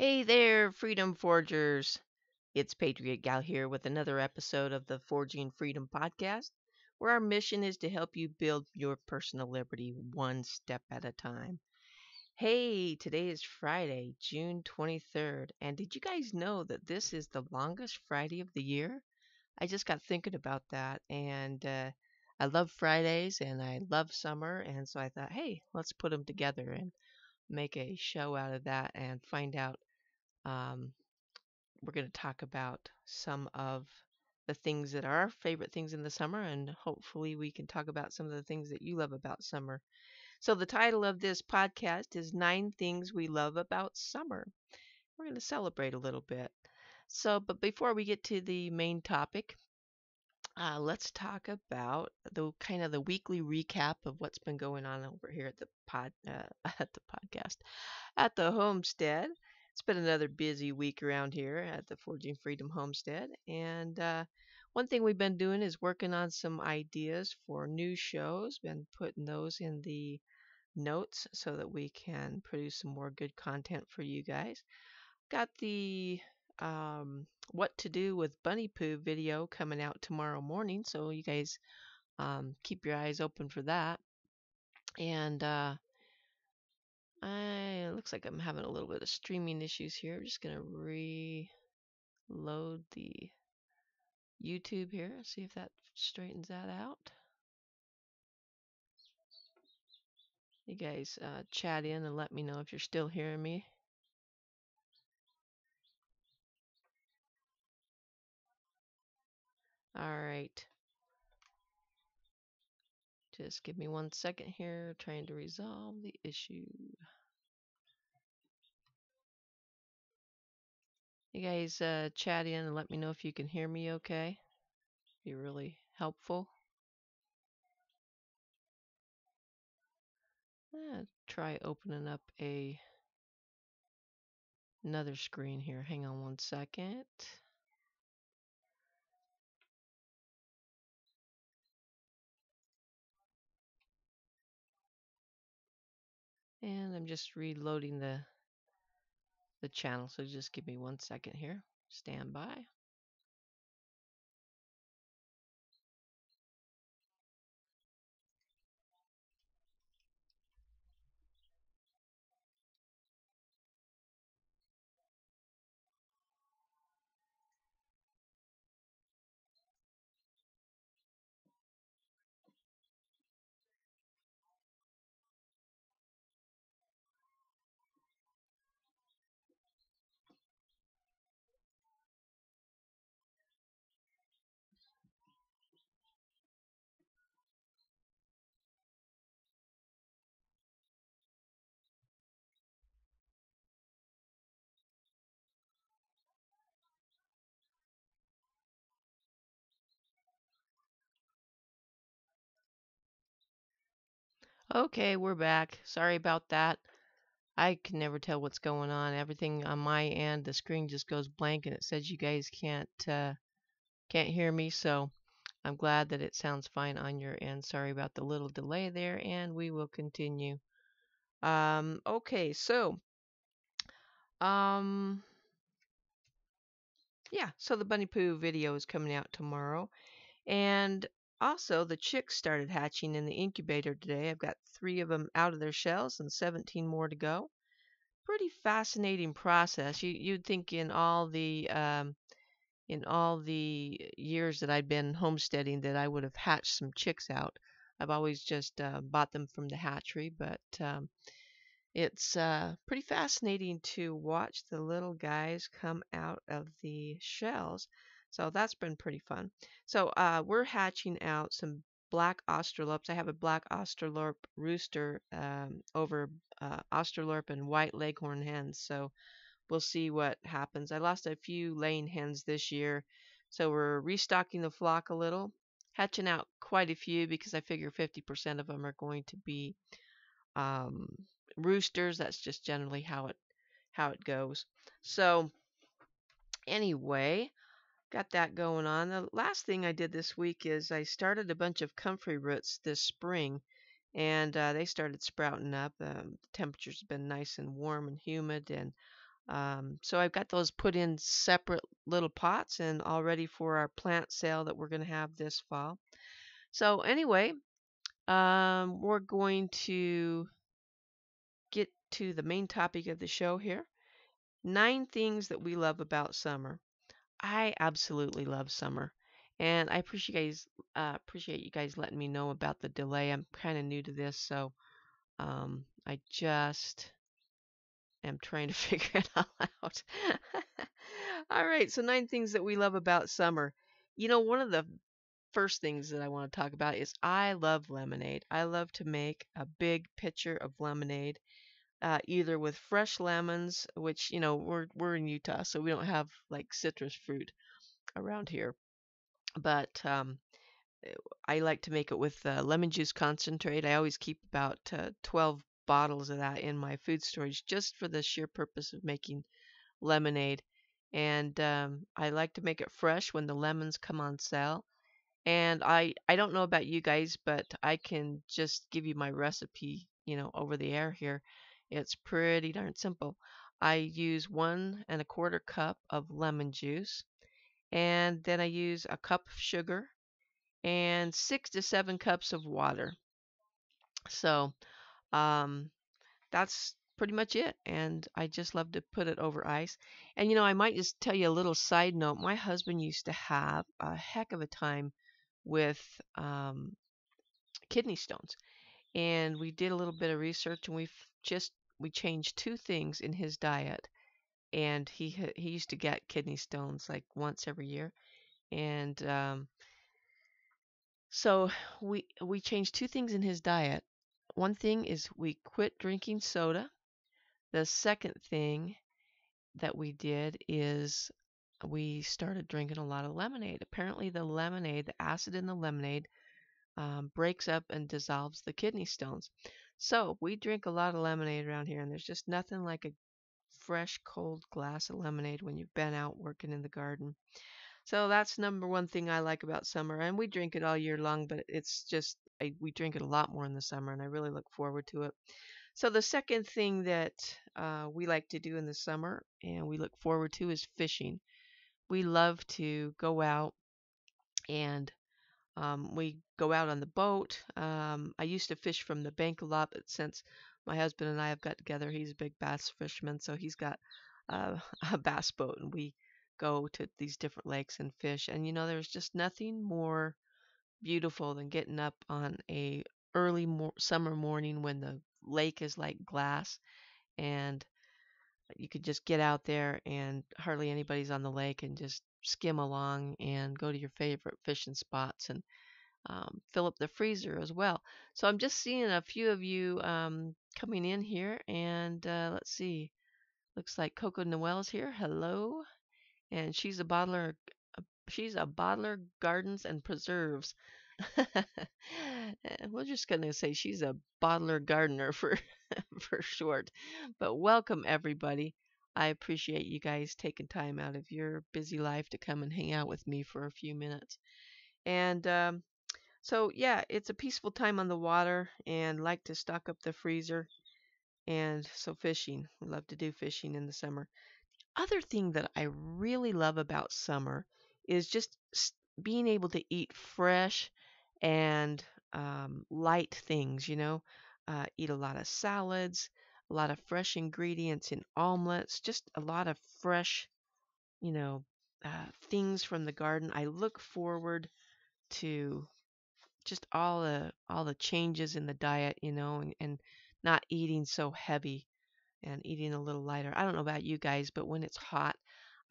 Hey there, Freedom Forgers. It's Patriot Gal here with another episode of the Forging Freedom podcast, where our mission is to help you build your personal liberty one step at a time. Hey, today is Friday, June 23rd, and did you guys know that this is the longest Friday of the year? I just got thinking about that, and I love Fridays and I love summer, and so I thought, hey, let's put them together and make a show out of that and find out. Um, we're going to talk about some of the things that are our favorite things in the summer, and hopefully we can talk about some of the things that you love about summer. So the title of this podcast is 9 Things We Love About Summer. We're going to celebrate a little bit. But before we get to the main topic, let's talk about the kind of the weekly recap of what's been going on over here at the at the podcast, at the homestead. It's been another busy week around here at the Forging Freedom Homestead, and one thing we've been doing is working on some ideas for new shows. Been putting those in the notes so that we can produce some more good content for you guys. Got the what to do with bunny poo video coming out tomorrow morning, so you guys keep your eyes open for that. And It looks like I'm having a little bit of streaming issues here. I'm just gonna reload the YouTube here, see if that straightens that out. You guys chat in and let me know if you're still hearing me. All right. Just give me 1 second here, trying to resolve the issue. You guys chat in and let me know if you can hear me okay. Be really helpful. Try opening up another screen here. Hang on 1 second. And I'm just reloading the channel, so just give me 1 second here. Stand by. Okay, we're back. Sorry about that. I can never tell what's going on. Everything on my end, the screen just goes blank and it says you guys can't hear me. So I'm glad that it sounds fine on your end. Sorry about the little delay there, and we will continue. Okay, so um, yeah, so the Bunny Poo video is coming out tomorrow, and also the chicks started hatching in the incubator today. I've got 3 of them out of their shells and 17 more to go. Pretty fascinating process. You'd think in all the years that I'd been homesteading that I would have hatched some chicks out. I've always just bought them from the hatchery, but it's pretty fascinating to watch the little guys come out of the shells. So that's been pretty fun. So we're hatching out some black Australorps. I have a black Australorp rooster over Australorp and white leghorn hens. So we'll see what happens. I lost a few laying hens this year, so we're restocking the flock a little, hatching out quite a few because I figure 50% of them are going to be um, roosters. That's just generally how it goes. So anyway, got that going on. The last thing I did this week is I started a bunch of comfrey roots this spring, and they started sprouting up. The temperature's been nice and warm and humid, and so I've got those put in separate little pots and all ready for our plant sale that we're going to have this fall. So anyway, we're going to get to the main topic of the show here. 9 things that we love about summer. I absolutely love summer, and I appreciate you guys letting me know about the delay. I'm kind of new to this, so I just am trying to figure it all out. All right, so 9 things that we love about summer. One of the first things that I want to talk about is I love lemonade. I love to make a big pitcher of lemonade, either with fresh lemons, which we're in Utah, so we don't have like citrus fruit around here, but I like to make it with lemon juice concentrate. I always keep about 12 bottles of that in my food storage just for the sheer purpose of making lemonade. And I like to make it fresh when the lemons come on sale. And I don't know about you guys, but I can just give you my recipe, over the air here. It's pretty darn simple. I use 1 1/4 cup of lemon juice, and then I use a cup of sugar and 6 to 7 cups of water. So that's pretty much it. And I just love to put it over ice. And I might just tell you a little side note. My husband used to have a heck of a time with kidney stones. And we did a little bit of research, and we changed two things in his diet. And he used to get kidney stones like once every year. And so we changed two things in his diet. One thing is we quit drinking soda. The second thing that we did is we started drinking a lot of lemonade. Apparently, the acid in the lemonade, breaks up and dissolves the kidney stones. So we drink a lot of lemonade around here, and there's just nothing like a fresh, cold glass of lemonade when you've been out working in the garden. So that's number one thing I like about summer, and we drink it all year long, but it's just we drink it a lot more in the summer, and I really look forward to it. So the second thing that we like to do in the summer and we look forward to is fishing. We love to go out and we go out on the boat. I used to fish from the bank a lot, but since my husband and I have got together, he's a big bass fisherman, so he's got a bass boat, and we go to these different lakes and fish. And there's just nothing more beautiful than getting up on a early summer morning when the lake is like glass, and you could just get out there and hardly anybody's on the lake and just skim along and go to your favorite fishing spots and fill up the freezer as well. So I'm just seeing a few of you coming in here, and let's see. Looks like Coco Noel's here. Hello, and she's a bottler. She's a bottler, gardens and preserves. We're just gonna say she's a bottler gardener for for short. But welcome everybody. I appreciate you guys taking time out of your busy life to come and hang out with me for a few minutes. And so yeah, it's a peaceful time on the water, and like to stock up the freezer. And so fishing, we love to do fishing in the summer. Other thing that I really love about summer is just being able to eat fresh and light things, eat a lot of salads, a lot of fresh ingredients in omelets, just a lot of fresh, you know, things from the garden. I look forward to just all the changes in the diet, and not eating so heavy and eating a little lighter. I don't know about you guys, but when it's hot,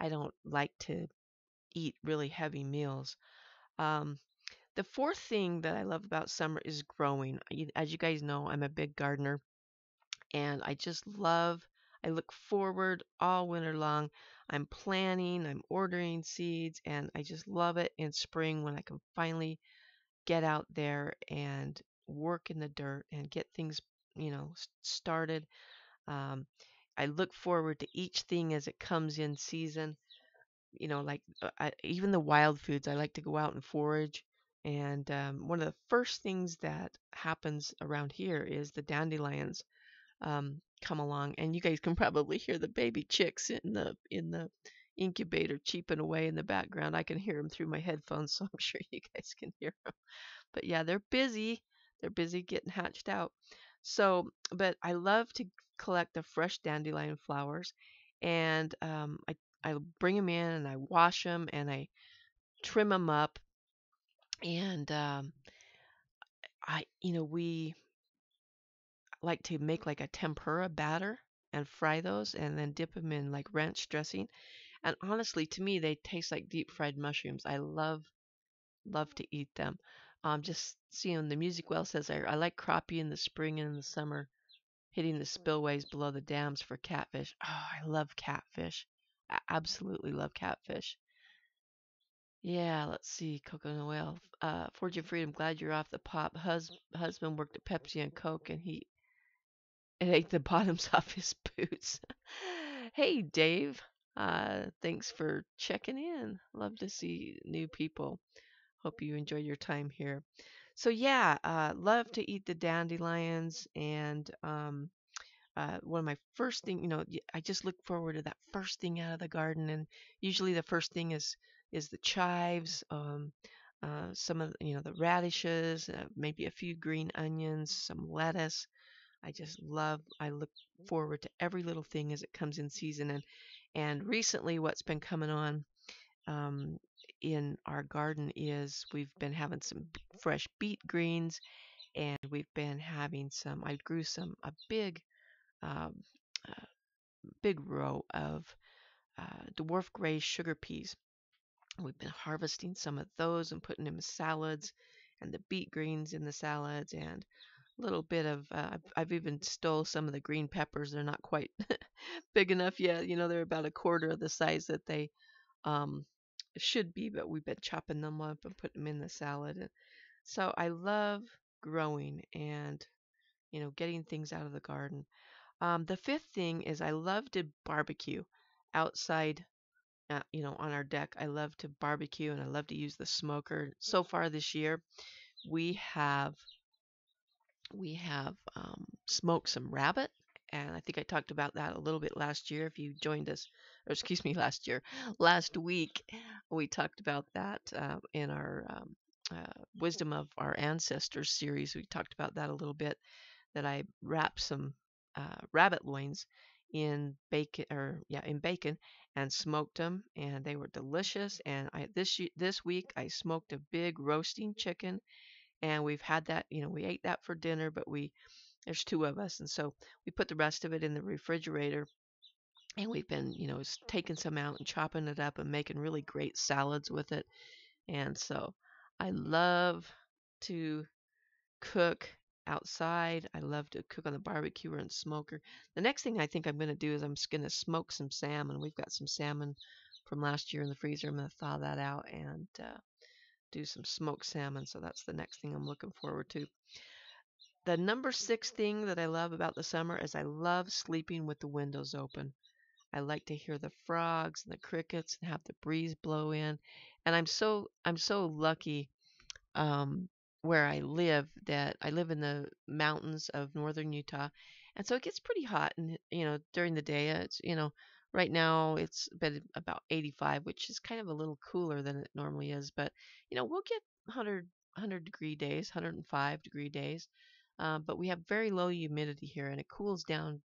I don't like to eat really heavy meals. Um, the fourth thing that I love about summer is growing. As you guys know, I'm a big gardener, and I look forward all winter long. I'm planting, I'm ordering seeds, and I just love it in spring when I can finally get out there and work in the dirt and get things, started. Um, I look forward to each thing as it comes in season. Like even the wild foods, I like to go out and forage. And one of the first things that happens around here is the dandelions come along, and you guys can probably hear the baby chicks in the incubator cheeping away in the background. I can hear them through my headphones, so I'm sure you guys can hear them. But yeah, they're busy. They're busy getting hatched out. So, but I love to collect the fresh dandelion flowers, and I bring them in and I wash them and I trim them up, and we like to make like a tempura batter and fry those and then dip them in like ranch dressing. And honestly, to me, they taste like deep fried mushrooms. I love to eat them. Just seeing the music well says I like crappie in the spring and in the summer, hitting the spillways below the dams for catfish. Oh, I love catfish. I absolutely love catfish. Yeah, let's see, Coco Noel. Fortune Freedom, glad you're off the pop. Husband worked at Pepsi and Coke, and he ate the bottoms off his boots. Hey, Dave. Thanks for checking in. Love to see new people. Hope you enjoy your time here. So yeah, love to eat the dandelions, and one of my first thing, I just look forward to that first thing out of the garden, and usually the first thing is the chives, some of the radishes, maybe a few green onions, some lettuce, I look forward to every little thing as it comes in season. And recently what's been coming on um, in our garden is we've been having some fresh beet greens, and we've been having I grew a um, uh, big row of dwarf gray sugar peas. We've been harvesting some of those and putting them in salads, and the beet greens in the salads, and a little bit of I've even stole some of the green peppers. They're not quite big enough yet. They're about a quarter of the size that they um, should be, but we've been chopping them up and putting them in the salad. And so I love growing and getting things out of the garden. The fifth thing is I love to barbecue outside. On our deck, I love to barbecue and I love to use the smoker. So far this year, we have smoked some rabbit, and I think I talked about that a little bit last year. If you joined us, or excuse me, last week, we talked about that in our Wisdom of Our Ancestors series. We talked about that a little bit. That I wrapped some rabbit loins in bacon and smoked them, and they were delicious. And this week I smoked a big roasting chicken, and we've had that. We ate that for dinner, but there's two of us, and so we put the rest of it in the refrigerator. And we've been, taking some out and chopping it up and making really great salads with it. And so I love to cook outside. I love to cook on the barbecue and smoker. The next thing I think I'm going to do is I'm just going to smoke some salmon. We've got some salmon from last year in the freezer. I'm going to thaw that out and do some smoked salmon. So that's the next thing I'm looking forward to. The number 6 thing that I love about the summer is I love sleeping with the windows open. I like to hear the frogs and the crickets and have the breeze blow in. And I'm so lucky um, where I live, that I live in the mountains of northern Utah, and so it gets pretty hot. And during the day, it's right now it's been about 85, which is kind of a little cooler than it normally is. But we'll get 100-degree days, 105-degree days, but we have very low humidity here, and it cools down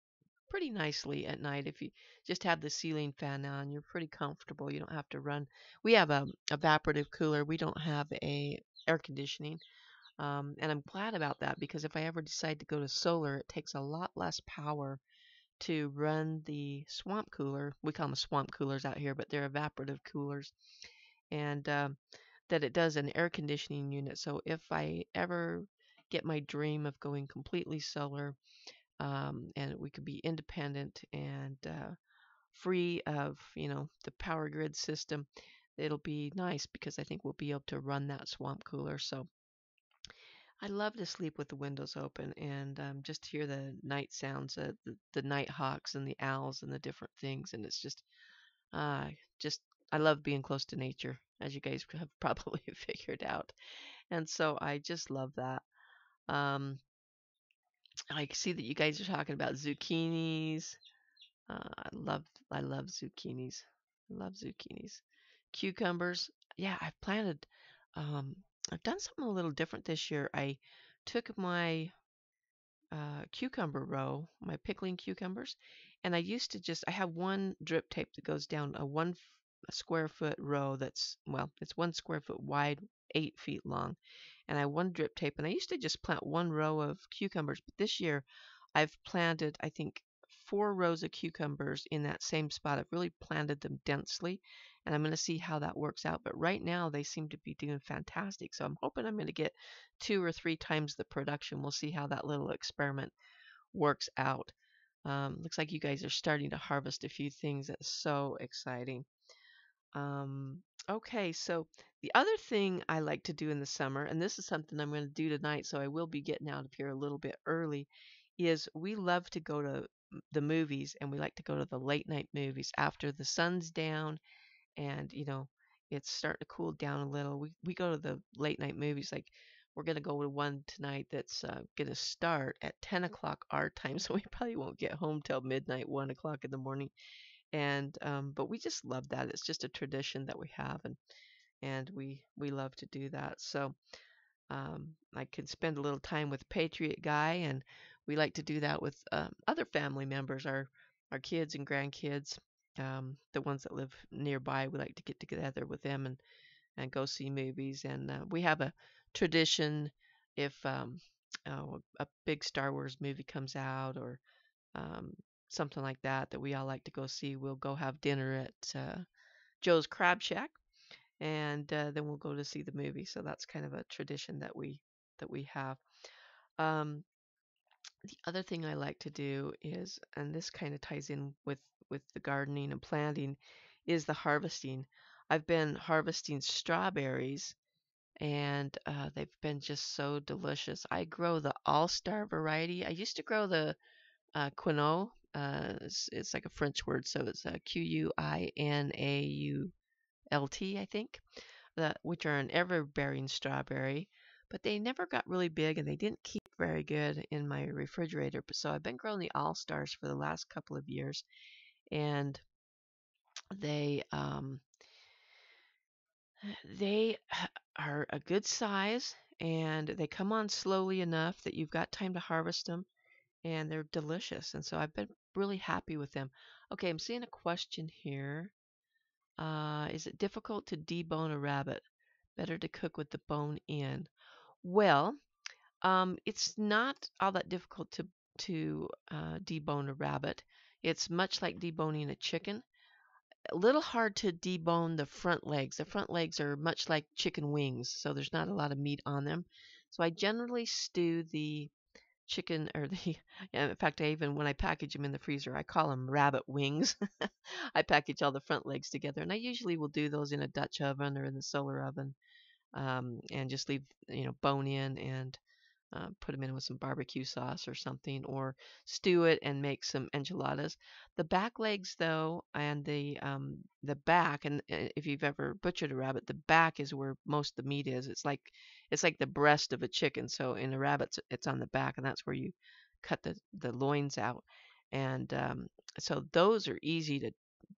pretty nicely at night. If you just have the ceiling fan on, you're pretty comfortable. You don't have to run. We have a evaporative cooler. We don't have a air conditioning. And I'm glad about that, because if I ever decide to go to solar, it takes a lot less power to run the swamp cooler. We call them swamp coolers out here, but they're evaporative coolers. And that it does an air conditioning unit. So if I ever get my dream of going completely solar, and we could be independent and free of the power grid system, it'll be nice, because I think we'll be able to run that swamp cooler. So I love to sleep with the windows open and just hear the night sounds, the night hawks and the owls and the different things. And it's uh, just, I love being close to nature, as you guys have probably figured out. And so I just love that. Um, I see that you guys are talking about zucchinis. I love I love zucchinis. I love zucchinis. Cucumbers. Yeah, um I've done something a little different this year. I took my cucumber row, my pickling cucumbers, and I have one drip tape that goes down a square foot row it's 1 square foot wide, 8 feet long. And I one drip tape, and I used to just plant one row of cucumbers, but this year I've planted, I think, 4 rows of cucumbers in that same spot. I've really planted them densely, and I'm going to see how that works out. But right now they seem to be doing fantastic, so I'm hoping I'm going to get 2 or 3 times the production. We'll see how that little experiment works out. Looks like you guys are starting to harvest a few things. That's so exciting. Um, okay, so the other thing I like to do in the summer, and this is something I'm going to do tonight, so I will be getting out of here a little bit early, is we love to go to the movies, and we like to go to the late night movies after the sun's down, and it's starting to cool down a little. We go to the late night movies. Like, we're going to go to one tonight that's going to start at 10 o'clock our time, so we probably won't get home till midnight, 1 o'clock in the morning. And but we just love that. It's just a tradition that we have, and we love to do that. So I can spend a little time with Patriot Guy, and we like to do that with other family members, our kids and grandkids, the ones that live nearby. We like to get together with them and go see movies. And we have a tradition if a big Star Wars movie comes out or um, something like that that we all like to go see. We'll go have dinner at Joe's Crab Shack, and then we'll go to see the movie. So that's kind of a tradition that we have. Um, the other thing I like to do is, and this kind of ties in with the gardening and planting, is the harvesting. I've been harvesting strawberries, and they've been just so delicious. I grow the All-Star variety. I used to grow the quinoa. It's like a French word, so it's Quinault, I think, which are an ever-bearing strawberry, but they never got really big and they didn't keep very good in my refrigerator. So I've been growing the All-Stars for the last couple of years, and they um, they are a good size and they come on slowly enough that you've got time to harvest them, and they're delicious. And so I've been really happy with them. Okay, I'm seeing a question here. Is it difficult to debone a rabbit? Better to cook with the bone in. Well, it's not all that difficult to debone a rabbit. It's much like deboning a chicken. A little hard to debone the front legs. The front legs are much like chicken wings, so there's not a lot of meat on them. So I generally stew the chicken or the yeah, in fact, I even when I package them in the freezer, I call them rabbit wings. I package all the front legs together, and I usually will do those in a Dutch oven or in the solar oven, and just leave bone in and put them in with some barbecue sauce or something, or stew it and make some enchiladas. The back legs, though, and the back, and if you've ever butchered a rabbit, the back is where most of the meat is. It's like the breast of a chicken. So in a rabbit, it's on the back, and that's where you cut the loins out. And so those are easy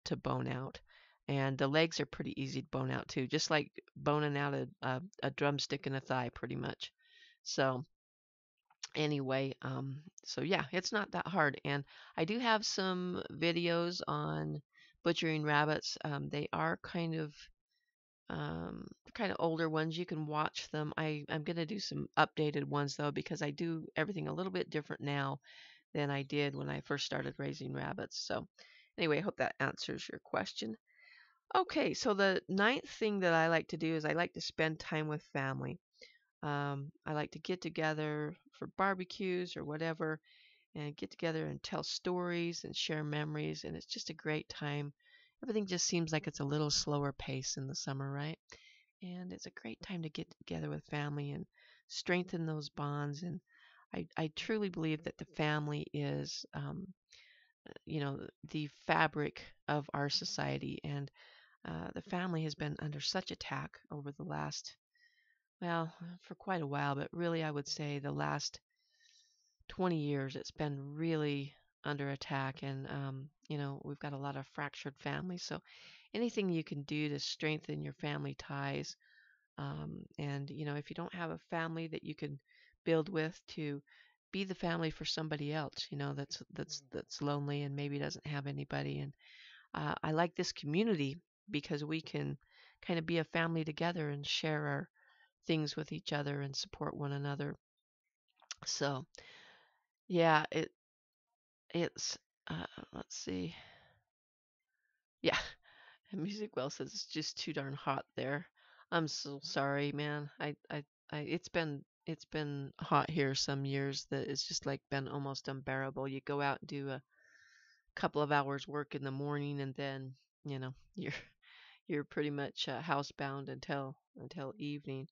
to bone out. And the legs are pretty easy to bone out too, just like boning out a drumstick and a thigh, pretty much. So anyway, so yeah, it's not that hard. And I do have some videos on butchering rabbits. They are kind of older ones. You can watch them. I'm gonna do some updated ones though, because I do everything a little bit different now than I did when I first started raising rabbits. So anyway, I hope that answers your question. Okay, so the ninth thing that I like to do is I like to spend time with family. I like to get together for barbecues or whatever and get together and tell stories and share memories. And it's just a great time. Everything just seems like it's a little slower pace in the summer, right? And it's a great time to get together with family and strengthen those bonds. And I truly believe that the family is, the fabric of our society. And the family has been under such attack over the last, well, for quite a while, but really I would say the last 20 years it's been really under attack. And we've got a lot of fractured families. So anything you can do to strengthen your family ties, and if you don't have a family that you can build with, to be the family for somebody else, that's lonely and maybe doesn't have anybody. And I like this community because we can kind of be a family together and share our things with each other and support one another. So yeah, it's let's see. Yeah, and Music Well says it's just too darn hot there. I'm so sorry, man. It's been hot here some years that it's just like been almost unbearable. You go out and do a couple of hours work in the morning, and then you're pretty much housebound until evening.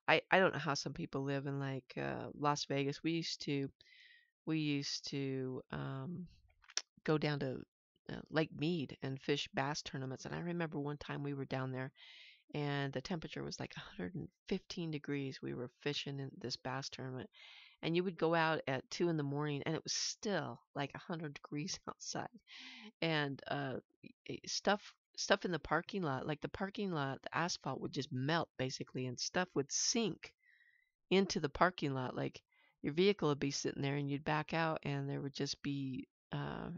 I don't know how some people live in like Las Vegas. We used to go down to Lake Mead and fish bass tournaments. And I remember one time we were down there and the temperature was like 115 degrees. We were fishing in this bass tournament, and you would go out at 2 in the morning and it was still like 100 degrees outside. And stuff in the parking lot, like the parking lot, the asphalt would just melt basically, and stuff would sink into the parking lot. Like your vehicle would be sitting there and you'd back out and there would just be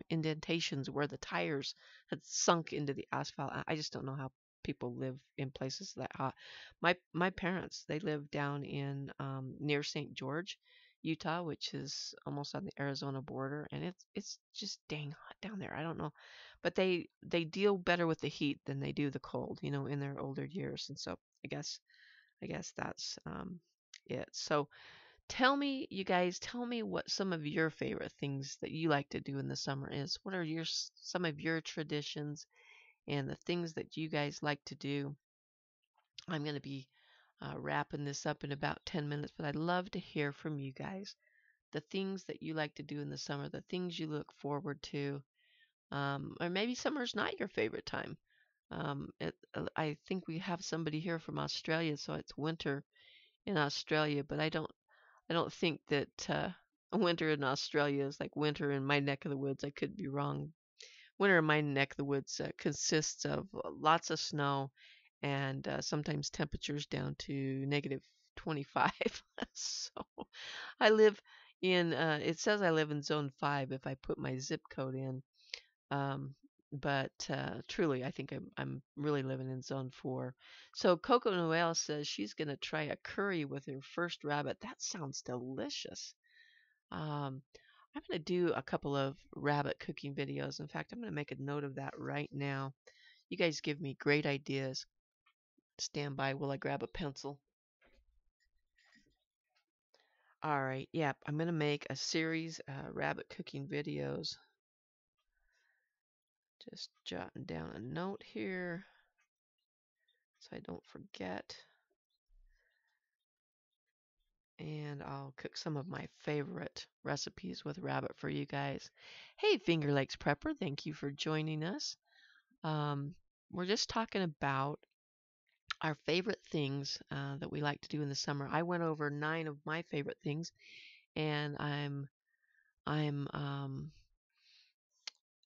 indentations where the tires had sunk into the asphalt. I just don't know how people live in places that hot. My parents, they live down in near St. George, Utah, which is almost on the Arizona border, and it's just dang hot down there. I don't know, but they deal better with the heat than they do the cold, in their older years, and so I guess that's it. So you guys, tell me what some of your favorite things that you like to do in the summer is. What are some of your traditions and the things that you guys like to do? I'm going to be wrapping this up in about 10 minutes, but I'd love to hear from you guys. The things that you like to do in the summer, the things you look forward to, or maybe summer's not your favorite time. I think we have somebody here from Australia, so it's winter in Australia, but I don't think that winter in Australia is like winter in my neck of the woods. I could be wrong. Winter in my neck of the woods consists of lots of snow and sometimes temperatures down to negative 25. So I live it says I live in zone 5 if I put my zip code in. Um, but truly, I think I'm really living in zone 4. So Coco Noel says she's going to try a curry with her first rabbit. That sounds delicious. Um, I'm going to do a couple of rabbit cooking videos. In fact, I'm going to make a note of that right now. You guys give me great ideas. Stand by while I grab a pencil. All right, yep, I'm going to make a series rabbit cooking videos. Just jotting down a note here so I don't forget. And I'll cook some of my favorite recipes with rabbit for you guys. Hey, Finger Lakes Prepper, thank you for joining us. We're just talking about our favorite things that we like to do in the summer. I went over 9 of my favorite things, and I'm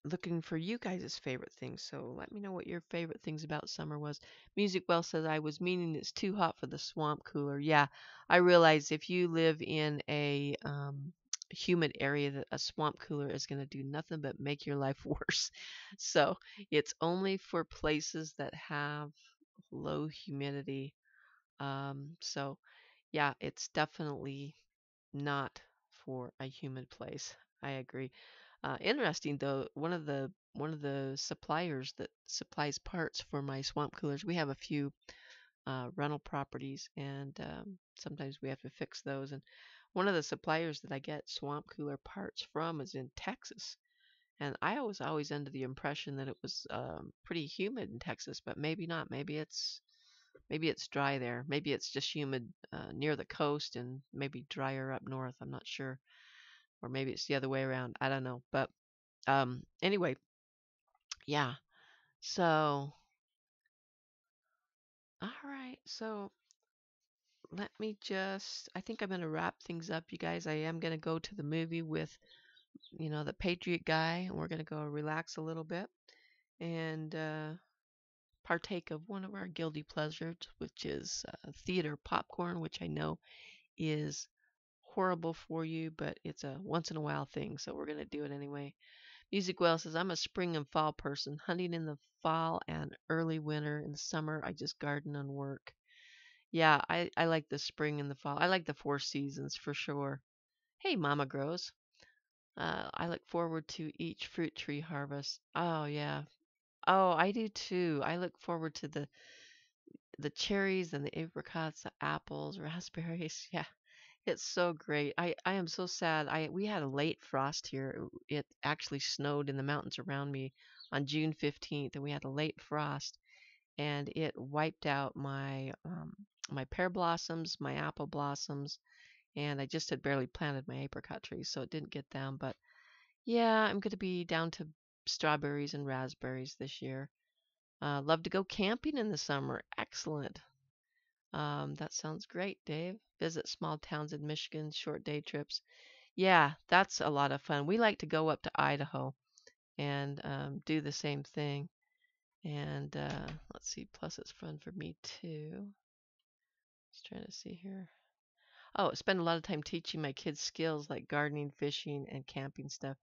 looking for you guys' favorite things. So let me know what your favorite things about summer was. Music Well says, I was meaning it's too hot for the swamp cooler. Yeah, I realize if you live in a humid area, that a swamp cooler is going to do nothing but make your life worse. So it's only for places that have low humidity. So yeah, it's definitely not for a humid place. I agree. Interesting though, one of the suppliers that supplies parts for my swamp coolers, we have a few rental properties, and sometimes we have to fix those. And one of the suppliers that I get swamp cooler parts from is in Texas. And I was always under the impression that it was pretty humid in Texas, but maybe not. Maybe it's dry there. Maybe it's just humid near the coast and maybe drier up north. I'm not sure. Or maybe it's the other way around. I don't know. But anyway, yeah. So, all right. So I think I'm going to wrap things up, you guys. I am going to go to the movie with, the Patriot guy, and we're going to go relax a little bit and partake of one of our guilty pleasures, which is theater popcorn, which I know is horrible for you, but it's a once in a while thing, so we're going to do it anyway. Music Well says, I'm a spring and fall person, hunting in the fall and early winter. In the summer, I just garden and work. Yeah, I like the spring and the fall. I like the 4 seasons for sure. Hey, Mama Grows. I look forward to each fruit tree harvest. Oh, yeah. Oh, I do too. I look forward to the cherries and the apricots, the apples, raspberries. Yeah, it's so great. I am so sad. We had a late frost here. It actually snowed in the mountains around me on June 15th, and we had a late frost, and it wiped out my pear blossoms, my apple blossoms, and I just had barely planted my apricot trees, so it didn't get them. But yeah, I'm going to be down to strawberries and raspberries this year. Love to go camping in the summer. Excellent. That sounds great, Dave. Visit small towns in Michigan, short day trips. Yeah, that's a lot of fun. We like to go up to Idaho and do the same thing. And let's see, plus it's fun for me too. Just trying to see here. Oh, spend a lot of time teaching my kids skills like gardening, fishing, and camping stuff.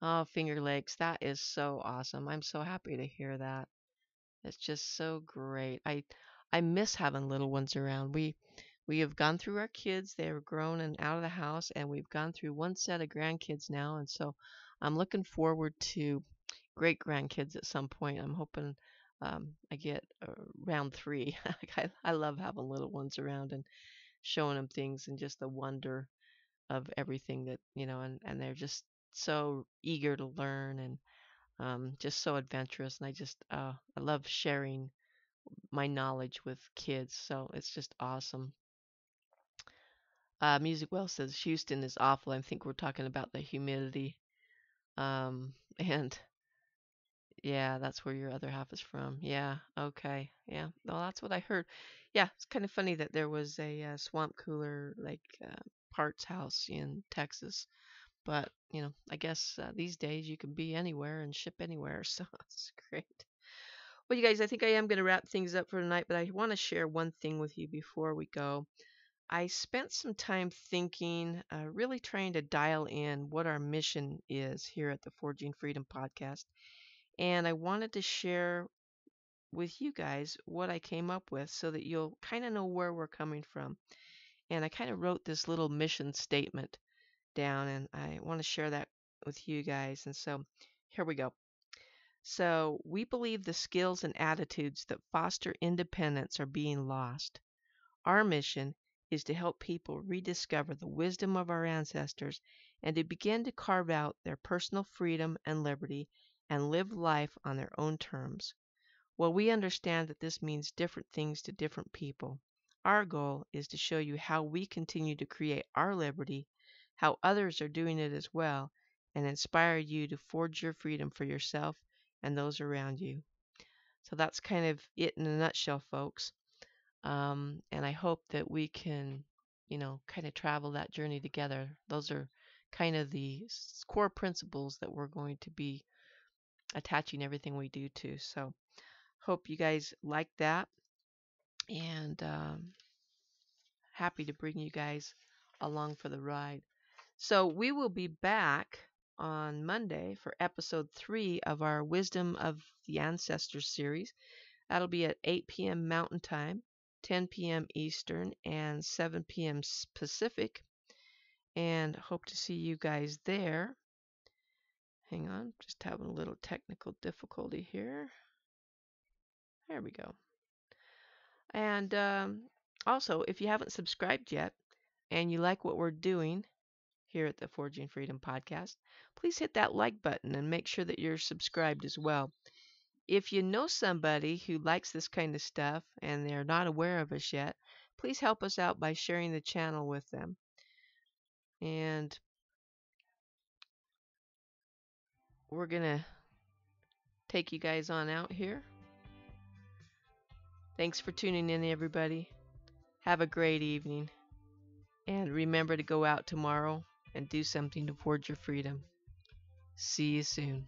Oh, Finger Lakes, that is so awesome. I'm so happy to hear that. It's just so great. I miss having little ones around. We have gone through our kids. They are grown and out of the house, and we've gone through one set of grandkids now, and so I'm looking forward to great grandkids at some point. I'm hoping I get round three. I love having little ones around and showing them things and just the wonder of everything that, and they're just so eager to learn and just so adventurous. And I love sharing my knowledge with kids. So it's just awesome. Music Well says Houston is awful. I think we're talking about the humidity. And yeah, that's where your other half is from. Yeah, okay. Yeah, well, that's what I heard. Yeah, it's kind of funny that there was a swamp cooler like parts house in Texas. But, I guess these days you can be anywhere and ship anywhere. So it's great. Well, you guys, I think I am going to wrap things up for tonight, but I want to share one thing with you before we go. I spent some time thinking, really trying to dial in what our mission is here at the Forging Freedom podcast. And I wanted to share with you guys what I came up with so that you'll kind of know where we're coming from. And I kind of wrote this little mission statement down, and I want to share that with you guys. And so here we go. So, we believe the skills and attitudes that foster independence are being lost. Our mission is to help people rediscover the wisdom of our ancestors and to begin to carve out their personal freedom and liberty and live life on their own terms. While we understand that this means different things to different people, our goal is to show you how we continue to create our liberty, how others are doing it as well, and inspire you to forge your freedom for yourself and those around you. So that's kind of it in a nutshell, folks. And I hope that we can, kind of travel that journey together. Those are kind of the core principles that we're going to be attaching everything we do to. So hope you guys like that, and happy to bring you guys along for the ride. So we will be back on Monday for episode 3 of our Wisdom of the Ancestors series. That'll be at 8 p.m. Mountain Time, 10 p.m. Eastern, and 7 p.m. Pacific. And hope to see you guys there. Hang on, just having a little technical difficulty here. There we go. And also, if you haven't subscribed yet and you like what we're doing here at the Forging Freedom podcast, please hit that like button and make sure that you're subscribed as well. If you know somebody who likes this kind of stuff and they're not aware of us yet, please help us out by sharing the channel with them. And we're going to take you guys on out here. Thanks for tuning in, everybody. Have a great evening. And remember to go out tomorrow and do something to forge your freedom. See you soon.